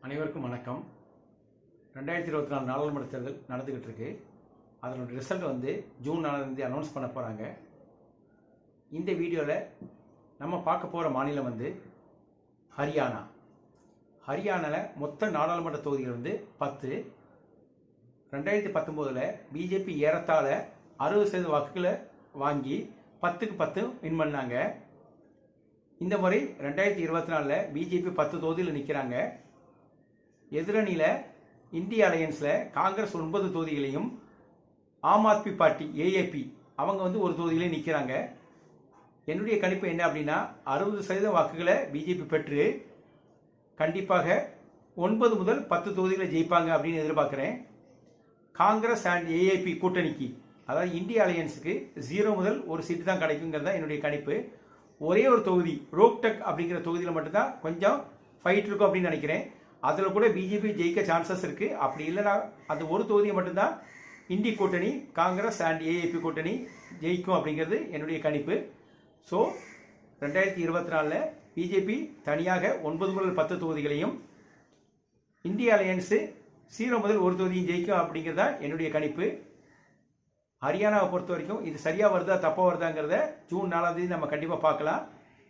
அனைவருக்கும் வணக்கம். 2024 நாடாளுமன்ற தேர்தல் நடந்துக்கிட்டு இருக்கு. அதனோட ரிசல்ட் வந்து ஜூன் 4 அனௌன்ஸ் பண்ண போகிறாங்க. இந்த வீடியோவில் நம்ம பார்க்க போகிற மாநிலம் வந்து ஹரியானா. ஹரியானாவில் மொத்த நாடாளுமன்ற தொகுதிகள் வந்து 10. 2019 பிஜேபி ஏறத்தாழ 60% வாக்குகளை வாங்கி 10க்கு 10 வின் பண்ணாங்க. இந்த முறை 2024 பிஜேபி 10 தொகுதியில் நிற்கிறாங்க. எதிரணியில் இந்திய அலையன்ஸில் காங்கிரஸ் 9 தொகுதிகளையும் ஆம் ஆத்மி பார்ட்டி ஏஏபி அவங்க வந்து ஒரு தொகுதியிலே நிற்கிறாங்க. என்னுடைய கணிப்பு என்ன அப்படின்னா 60% வாக்குகளை பிஜேபி பெற்று கண்டிப்பாக 9 முதல் 10 தொகுதிகளை ஜெயிப்பாங்க அப்படின்னு எதிர்பார்க்குறேன். காங்கிரஸ் அண்ட் ஏஏபி கூட்டணிக்கு, அதாவது இந்திய அலையன்ஸுக்கு 0 முதல் 1 சீட்டு தான் கிடைக்குங்கிறது தான் என்னுடைய கணிப்பு. ஒரே ஒரு தொகுதி ரோக்டக் அப்படிங்கிற தொகுதியில் மட்டும்தான் கொஞ்சம் ஃபைட் இருக்கும் அப்படின்னு நினைக்கிறேன். அதில் கூட பிஜேபி ஜெயிக்க சான்சஸ் இருக்குது. அப்படி இல்லைனா அந்த ஒரு தொகுதியை மட்டும்தான் இந்தி கூட்டணி, காங்கிரஸ் அண்ட் ஏஏபி கூட்டணி ஜெயிக்கும் அப்படிங்கிறது என்னுடைய கணிப்பு. ஸோ 2024 பிஜேபி தனியாக 9 முதல் 10 தொகுதிகளையும், இந்திய அலையன்ஸு 0 முதல் 1 தொகுதியும் ஜெயிக்கும் அப்படிங்கிறது தான் என்னுடைய கணிப்பு. ஹரியானாவை பொறுத்த வரைக்கும் இது சரியாக வருதா தப்பாக வருதாங்கிறத ஜூன் 4 நம்ம கண்டிப்பாக பார்க்கலாம்.